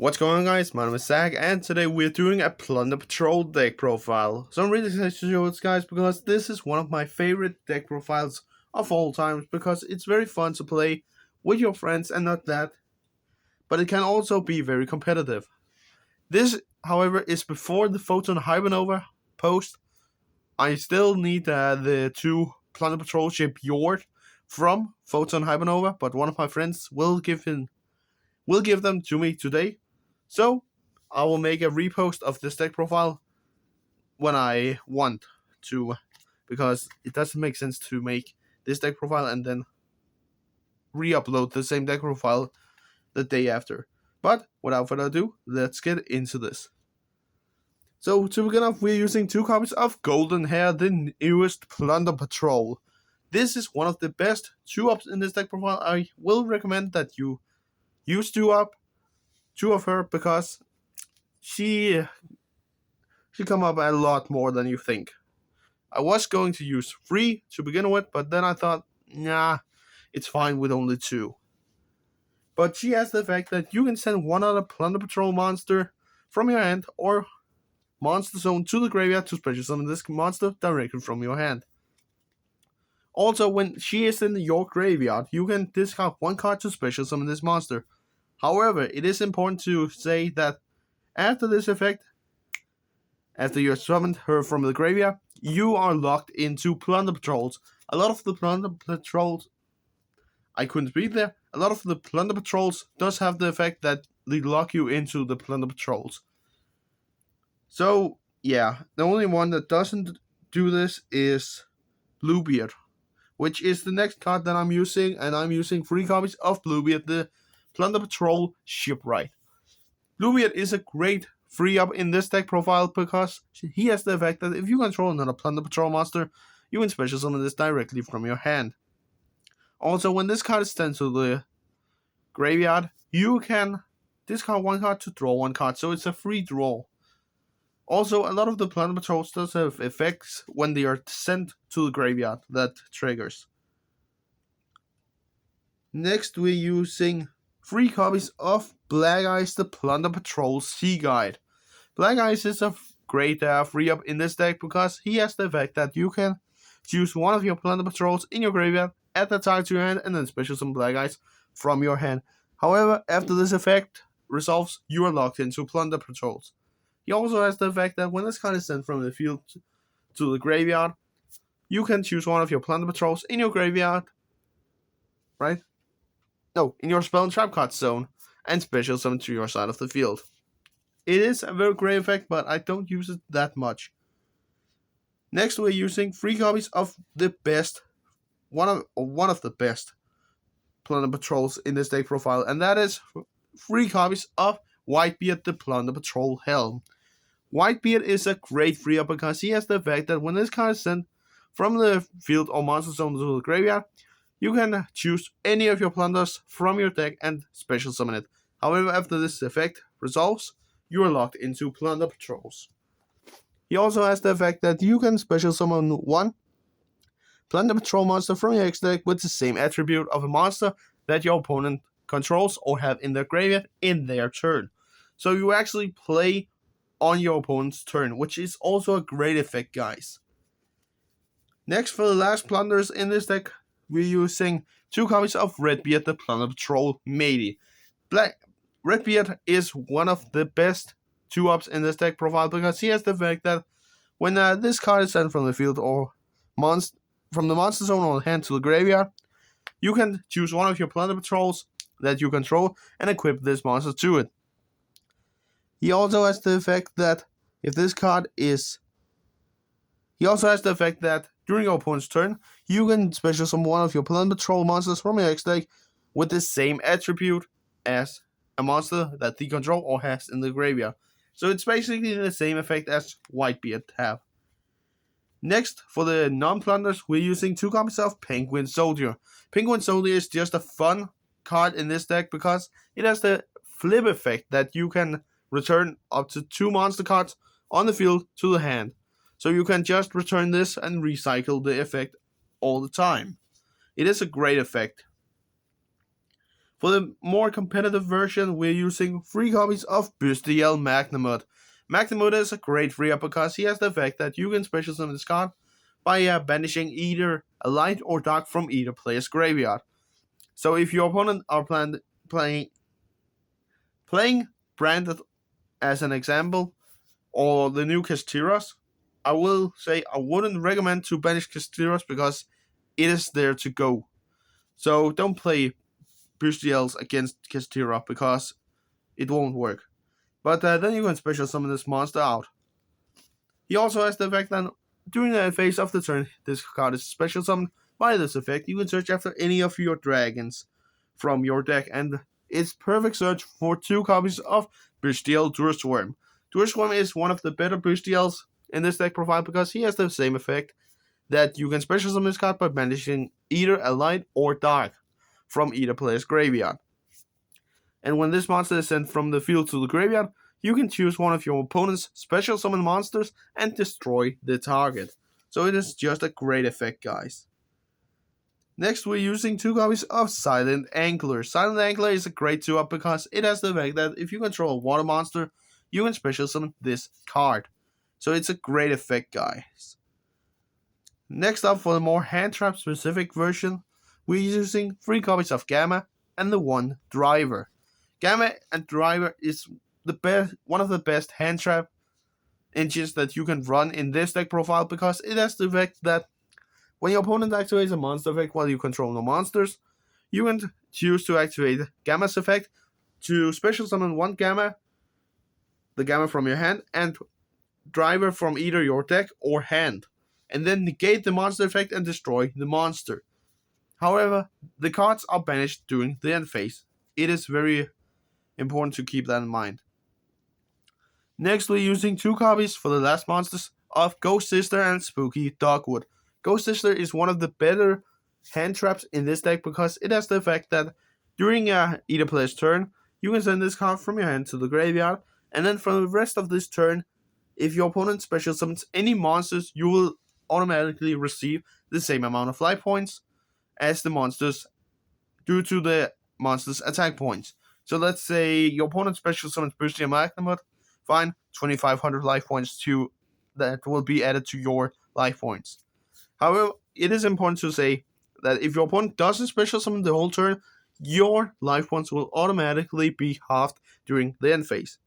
What's going on, guys? My name is Zach, and today we're doing a Plunder Patrol deck profile. So I'm really excited to show this, guys, because this is one of my favorite deck profiles of all times, because it's very fun to play with your friends and not that, but it can also be very competitive. This, however, is before the Photon Hypernova post. I still need the two Plunder Patrol ship Yord from Photon Hypernova, but one of my friends will give them to me today. So I will make a repost of this deck profile when I want to, because it doesn't make sense to make this deck profile and then re-upload the same deck profile the day after. But without further ado, let's get into this. So to begin off, we're using 2 copies of Golden Hair, the newest Plunder Patrol. This is one of the best 2-ups in this deck profile. I will recommend that you use 2 of her, because she come up a lot more than you think. I was going to use 3 to begin with, but then I thought, nah, it's fine with only 2. But she has the fact that you can send one other Plunder Patrol monster from your hand or monster zone to the graveyard to special summon this monster directly from your hand. Also, when she is in your graveyard, you can discard 1 card to special summon this monster. However, it is important to say that after this effect, after you have summoned her from the graveyard, you are locked into Plunder Patrols. A lot of the Plunder Patrols, I couldn't read there, a lot of the Plunder Patrols does have the effect that they lock you into the Plunder Patrols. So, yeah, the only one that doesn't do this is Bluebeard, which is the next card that I'm using, and I'm using 3 copies of Bluebeard, the Plunder Patrol Shipwright. Bluebeard is a great 3-up in this deck profile, because he has the effect that if you control another Plunder Patrol monster, you can special summon this directly from your hand. Also, when this card is sent to the graveyard, you can discard 1 card to draw 1 card, so it's a free draw. Also, a lot of the Plunder Patrols does have effects when they are sent to the graveyard that triggers. Next, we're using 3 copies of Black Ice, the Plunder Patrol Sea Guide. Black Ice is a great 3-up in this deck, because he has the effect that you can choose one of your Plunder Patrols in your graveyard, add that target to your hand, and then special summon Black Ice from your hand. However, after this effect resolves, you are locked into Plunder Patrols. He also has the effect that when this card is sent from the field to the graveyard, you can choose one of your Plunder Patrols in your graveyard, right? No, in your spell and trap card zone, and special summon to your side of the field. It is a very great effect, but I don't use it that much. Next, we're using 3 copies of the best, one of the best Plunder Patrols in this deck profile, and that is 3 copies of Whitebeard, the Plunder Patrol Helm. Whitebeard is a great 3-up, because he has the effect that when this card is sent from the field or monster zone to the graveyard, you can choose any of your plunders from your deck and special summon it. However, after this effect resolves, you are locked into Plunder Patrols. He also has the effect that you can special summon 1 Plunder Patrol monster from your X deck with the same attribute of a monster that your opponent controls or have in their graveyard in their turn. So you actually play on your opponent's turn, which is also a great effect, guys. Next, for the last plunders in this deck, we're using 2 copies of Redbeard, the Plunder Patrol Matey. Redbeard is one of the best 2-ups in this deck profile, because he has the effect that when this card is sent from the field or from the monster zone or hand to the graveyard, you can choose one of your Plunder Patrols that you control and equip this monster to it. He also has the effect that during your opponent's turn, you can special summon one of your Plunder Patrol monsters from your X deck with the same attribute as a monster that they control or has in the graveyard. So it's basically the same effect as Whitebeard have. Next, for the non-plunders, we're using 2 copies of Penguin Soldier. Penguin Soldier is just a fun card in this deck, because it has the flip effect that you can return up to 2 monster cards on the field to the hand. So you can just return this and recycle the effect all the time. It is a great effect. For the more competitive version, we're using 3 copies of Bustiel Magnamut. Magnamut is a great free up because he has the effect that you can special summon this card by banishing either a light or dark from either player's graveyard. So if your opponent are playing Branded as an example, or the new Kastiros, I will say I wouldn't recommend to banish Kastiros because it is there to go. So don't play Bustiels against Kastira because it won't work. But then you can special summon this monster out. He also has the effect that during the phase of the turn, this card is special summoned. By this effect, you can search after any of your dragons from your deck, and it's perfect search for 2 copies of Bustiel Dursworm. Dursworm is one of the better Bustiels in this deck profile because he has the same effect that you can special summon this card by banishing either a light or dark from either player's graveyard. And when this monster is sent from the field to the graveyard, you can choose one of your opponent's special summon monsters and destroy the target. So it is just a great effect, guys. Next, we're using 2 copies of Silent Angler. Silent Angler is a great 2-up because it has the effect that if you control a water monster, you can special summon this card. So it's a great effect, guys. Next up, for the more hand trap specific version, we're using 3 copies of Gamma and the 1 Driver. Gamma and Driver is one of the best hand trap engines that you can run in this deck profile because it has the effect that when your opponent activates a monster effect while you control no monsters, you can choose to activate Gamma's effect to special summon 1 Gamma, the Gamma from your hand, and Driver from either your deck or hand, and then negate the monster effect and destroy the monster. However, the cards are banished during the end phase. It is very important to keep that in mind. Next, we're using 2 copies for the last monsters of Ghost Sister and Spooky Dogwood. Ghost Sister is one of the better hand traps in this deck because it has the effect that during either player's turn, you can send this card from your hand to the graveyard, and then for the rest of this turn, if your opponent special summons any monsters, you will automatically receive the same amount of life points as the monsters due to the monster's attack points. So let's say your opponent special summons Bustiel Magnamut, fine, 2,500 life points that will be added to your life points. However, it is important to say that if your opponent doesn't special summon the whole turn, your life points will automatically be halved during the end phase.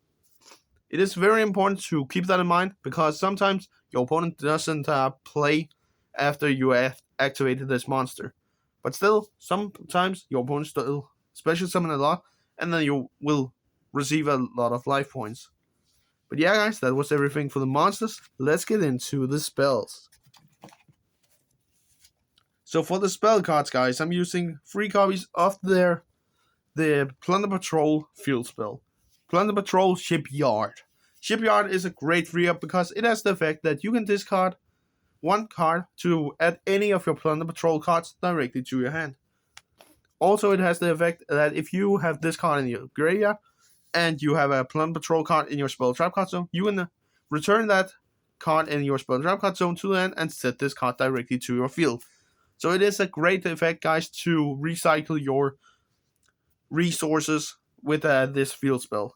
It is very important to keep that in mind because sometimes your opponent doesn't play after you have activated this monster. But still, sometimes your opponent still special summon a lot, and then you will receive a lot of life points. But yeah, guys, that was everything for the monsters. Let's get into the spells. So for the spell cards, guys, I'm using 3 copies of the Plunder Patroll field spell. Plunder Patrol Shipyard. Shipyard is a great 3-up because it has the effect that you can discard 1 card to add any of your Plunder Patrol cards directly to your hand. Also, it has the effect that if you have this card in your graveyard and you have a Plunder Patrol card in your spell trap card zone, you can return that card in your spell trap card zone to the end and set this card directly to your field. So it is a great effect, guys, to recycle your resources with this field spell.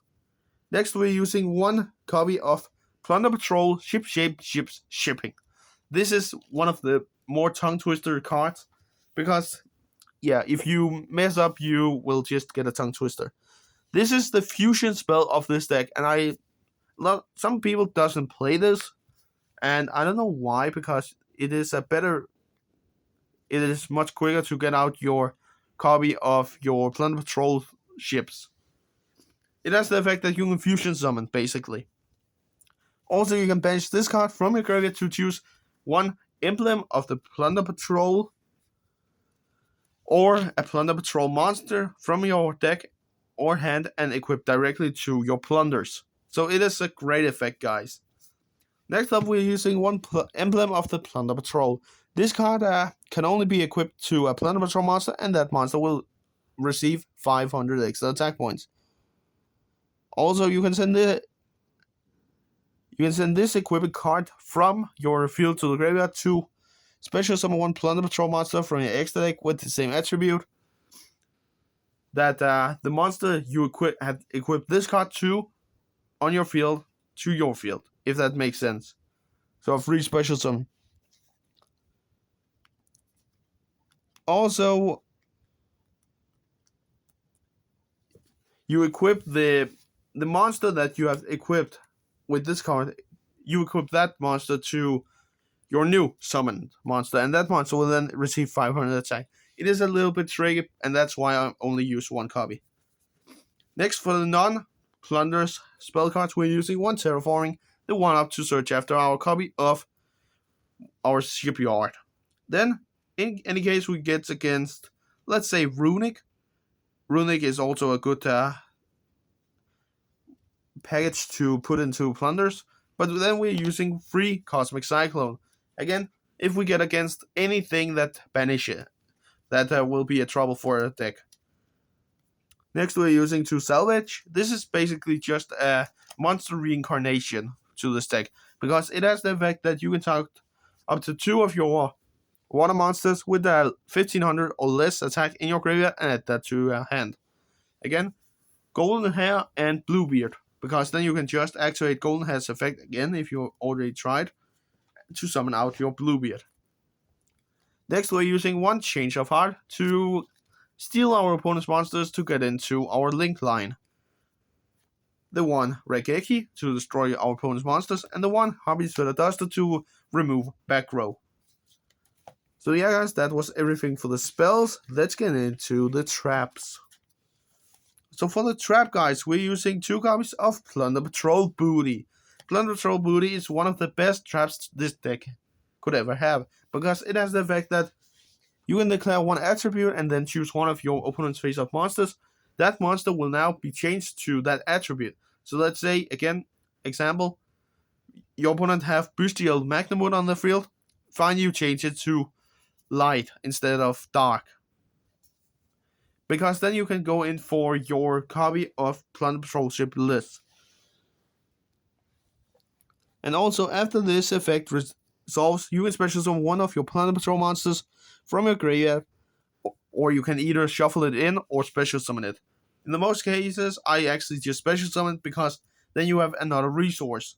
Next, we're using 1 copy of Plunder Patrol Ship-Shaped Ships Shipping. This is one of the more tongue-twister cards because, yeah, if you mess up, you will just get a tongue twister. This is the fusion spell of this deck, and some people doesn't play this, and I don't know why, because it is much quicker to get out your copy of your Plunder Patrol ships. It has the effect that you can fusion summon, basically. Also, you can banish this card from your graveyard to choose 1 emblem of the Plunder Patrol or a Plunder Patrol monster from your deck or hand and equip directly to your plunders. So it is a great effect, guys. Next up, we're using 1 emblem of the Plunder Patrol. This card can only be equipped to a Plunder Patrol monster, and that monster will receive 500 extra attack points. Also, you can send this equipped card from your field to the graveyard to special summon 1 Plunder Patrol monster from your extra deck with the same attribute. that the monster you had equipped this card to on your field to your field, if that makes sense. So a free special summon. Also, you equip the monster that you have equipped with this card. You equip that monster to your new summoned monster, and that monster will then receive 500 attack. It is a little bit tricky, and that's why I only use one copy. Next, for the non-plunders spell cards, we're using one terraforming, the one up to search after our copy of our shipyard. Then, in any case we get against, let's say, Runic. Runic is also a good package to put into plunders, but then we're using free Cosmic Cyclone. Again, if we get against anything that banishes, that will be a trouble for a deck. Next, we're using to salvage. This is basically just a monster reincarnation to this deck, because it has the effect that you can target up to 2 of your water monsters with a 1500 or less attack in your graveyard and add that to your hand. Again, Golden Hair and Bluebeard, because then you can just activate Golden Hair's effect again if you already tried to summon out your Bluebeard. Next, we're using one Change of Heart to steal our opponent's monsters to get into our link line. The one Regeki to destroy our opponent's monsters, and the one Harvey's Feather Duster to remove back row. So yeah guys, that was everything for the spells. Let's get into the traps. So for the trap guys, we're using 2 copies of Plunder Patrol Booty. Plunder Patrol Booty is one of the best traps this deck could ever have, because it has the effect that you can declare one attribute and then choose one of your opponent's face-up monsters. That monster will now be changed to that attribute. So let's say, again, example, your opponent have Bestial Magnamut on the field. Fine, you change it to light instead of dark, because then you can go in for your copy of Plunder Patrol Ship list. And also, after this effect resolves, you can special summon one of your Plunder Patrol monsters from your graveyard, or you can either shuffle it in or special summon it. In the most cases, I actually just special summon, because then you have another resource.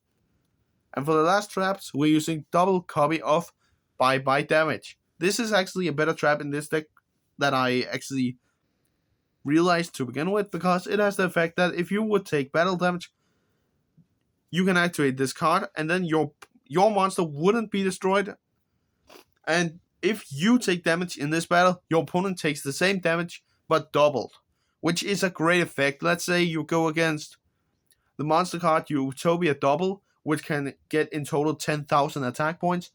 And for the last traps, we're using double copy of Bye Damage. This is actually a better trap in this deck that I actually realized to begin with, because it has the effect that if you would take battle damage, you can activate this card, and then your monster wouldn't be destroyed. And if you take damage in this battle, your opponent takes the same damage but doubled, which is a great effect. Let's say you go against the monster card Utopia Double, which can get in total 10,000 attack points,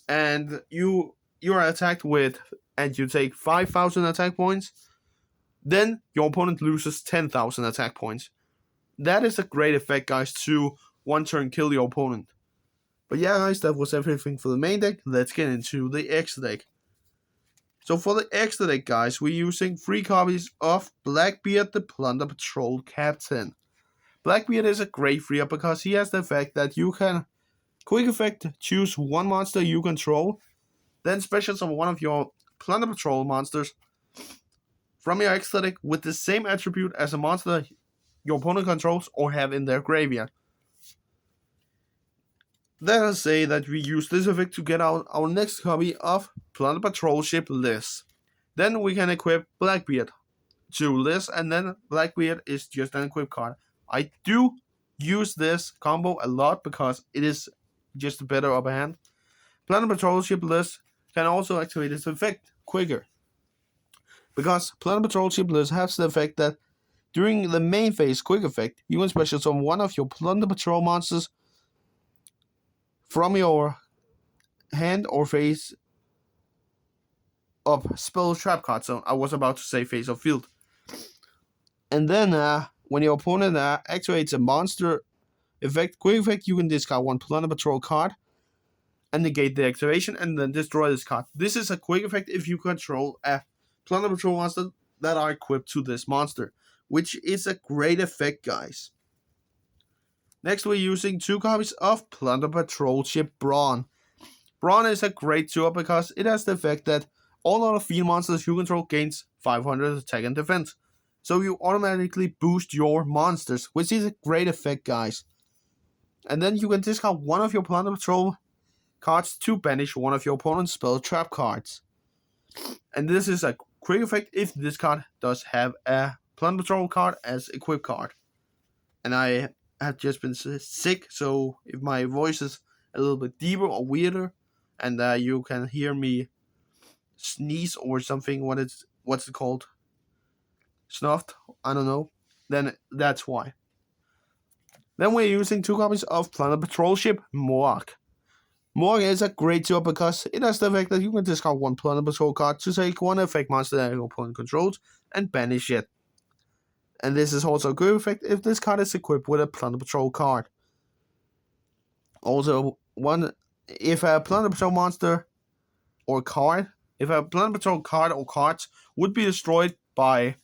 and you are attacked with, and you take 5,000 attack points, then your opponent loses 10,000 attack points. That is a great effect, guys, to one turn kill your opponent. But yeah, guys, that was everything for the main deck. Let's get into the extra deck. So for the extra deck, guys, we're using 3 copies of Blackbeard, the Plunder Patrol Captain. Blackbeard is a great free-up because he has the effect that you can, quick effect, choose one monster you control, then special summon one of your Plunder Patrol monsters from your extra deck with the same attribute as a monster your opponent controls or have in their graveyard. Let us say that we use this effect to get out our next copy of Plunder Patrol Ship list. Then we can equip Blackbeard to list, and then Blackbeard is just an equip card. I do use this combo a lot because it is just a better upper hand. Plunder Patrol Ship list can also activate its effect quicker, because Plunder Patrol Ship list has the effect that during the main phase quick effect, you can special summon one of your Plunder Patrol monsters from your hand or face up spell trap card. So I was about to say face of field. And then when your opponent activates a monster effect, quick effect, you can discard one Plunder Patrol card and negate the activation and then destroy this card. This is a quick effect if you control a Plunder Patrol monster that are equipped to this monster, which is a great effect, guys. Next, we're using 2 copies of Plunder Patrol Ship Brawn. Brawn is a great 2-up because it has the effect that all other field monsters you control gains 500 attack and defense. So you automatically boost your monsters, which is a great effect, guys. And then you can discard one of your Plunder Patrol cards to banish one of your opponent's spell trap cards. And this is a quick effect if this card does have a Plunder Patrol card as equip card. And I have just been sick, so if my voice is a little bit deeper or weirder, and you can hear me sneeze or something, what's it called? Snuffed? I don't know. Then that's why. Then we're using 2 copies of Plunder Patrol Ship Morg. Morg is a great job because it has the effect that you can discard 1 Plunder Patrol card to take 1 effect monster that your opponent controls and banish it. And this is also a good effect if this card is equipped with a Plunder Patrol card. Also, if a Plunder Patrol monster or card, if a Plunder Patrol card or cards would be destroyed by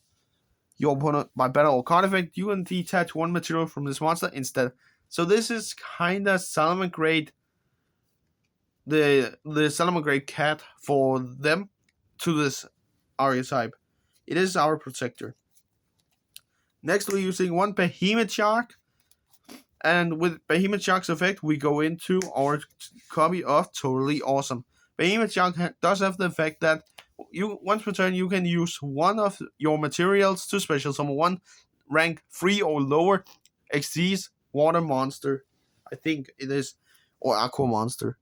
your opponent by battle or card effect, you can detach 1 material from this monster instead. So this is kinda Salomon grade, the Salomon grade cat for them to this archetype. It is our protector. Next, we're using 1 Behemoth Shark. And with Behemoth Shark's effect, we go into our copy of Totally Awesome. Behemoth Shark does have the effect that once per turn you can use 1 of your materials to special summon 1 rank 3 or lower Xyz water monster. I think it is, or aqua monster.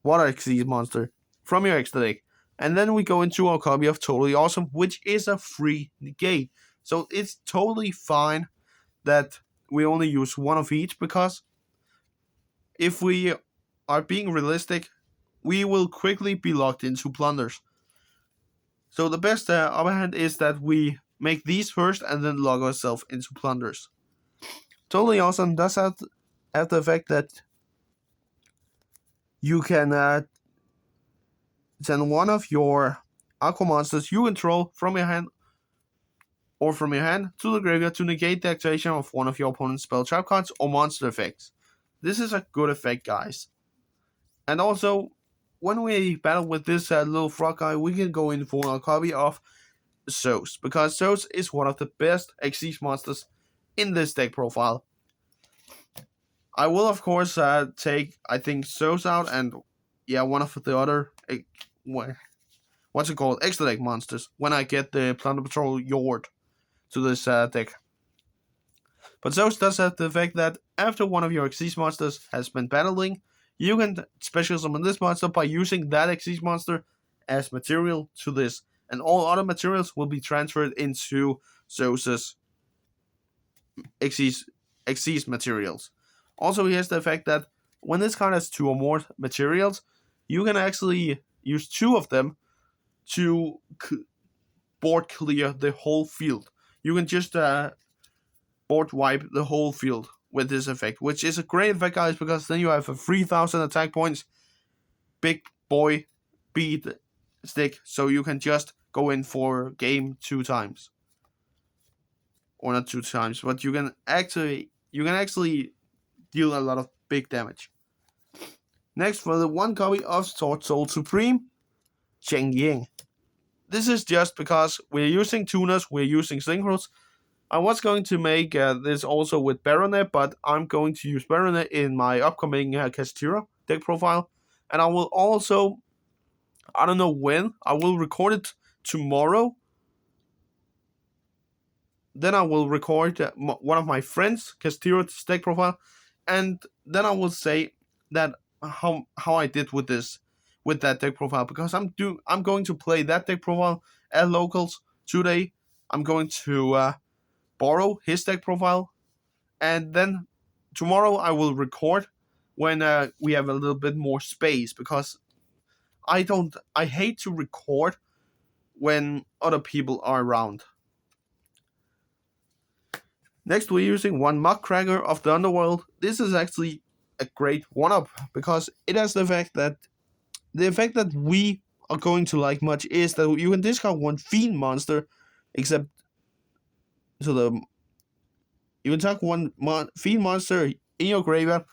Water Xyz monster from your extra deck. And then we go into our copy of Totally Awesome, which is a free negate. So it's totally fine that we only use 1 of each, because if we are being realistic, we will quickly be locked into plunders. So the best upper hand is that we make these first and then log ourselves into plunders. Totally Awesome does have the effect that you can send 1 of your aqua monsters you control from your hand to the graveyard to negate the activation of 1 of your opponent's spell trap cards or monster effects. This is a good effect, guys. And also, when we battle with this little frog guy, we can go in for a copy of Zeus, because Zeus is one of the best Xyz monsters in this deck profile. I will, of course, take, I think, Zeus out and, one of the other, what's it called, extra deck monsters, when I get the Plunder Patrol Yord to this deck. But Zeus does have the effect that after 1 of your Xyz monsters has been battling, you can special summon this monster by using that Xyz monster as material to this, and all other materials will be transferred into Zeus's Xyz materials. Also, he has the effect that when this card has 2 or more materials, you can actually use 2 of them to board clear the whole field. You can just board wipe the whole field with this effect, which is a great effect, guys, because then you have a 3000 attack points big boy beat stick, so you can just go in for game 2 times, or not 2 times, but you can actually deal a lot of big damage. Next, for the 1 copy of Sword Soul Supreme, Cheng Ying. This is just because we're using tuners, we're using synchros. I was going to make this also with Baronet, but I'm going to use Baronet in my upcoming Castira deck profile. And I will also, I don't know when, I will record it tomorrow. Then I will record one of my friends' Castira deck profile. And then I will say that how I did with that deck profile, because I'm going to play that deck profile at locals today. I'm going to borrow his deck profile, and then tomorrow I will record when we have a little bit more space, because I hate to record when other people are around. Next, we're using 1 Muckracker of the Underworld. This is actually a great 1-up, because it has the effect that we are going to like much is that you can discard 1 fiend monster, except you can attack 1 fiend monster in your graveyard,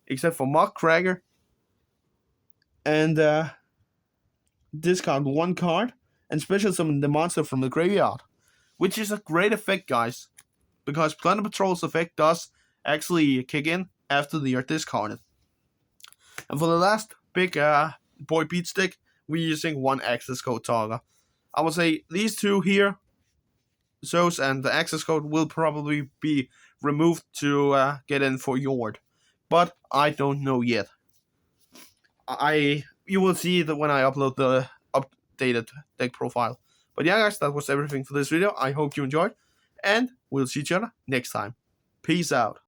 except for Muckracker. And discard one card and special summon the monster from the graveyard, which is a great effect, guys, because Plunder Patrol's effect does actually kick in after they are discarded. And for the last big boy beat stick, we're using one access code Targa. I would say these two here, Zeus and the access code, will probably be removed to get in for Yord, but I don't know yet. You will see that when I upload the updated deck profile. But yeah, guys, that was everything for this video. I hope you enjoyed, and we'll see each other next time. Peace out.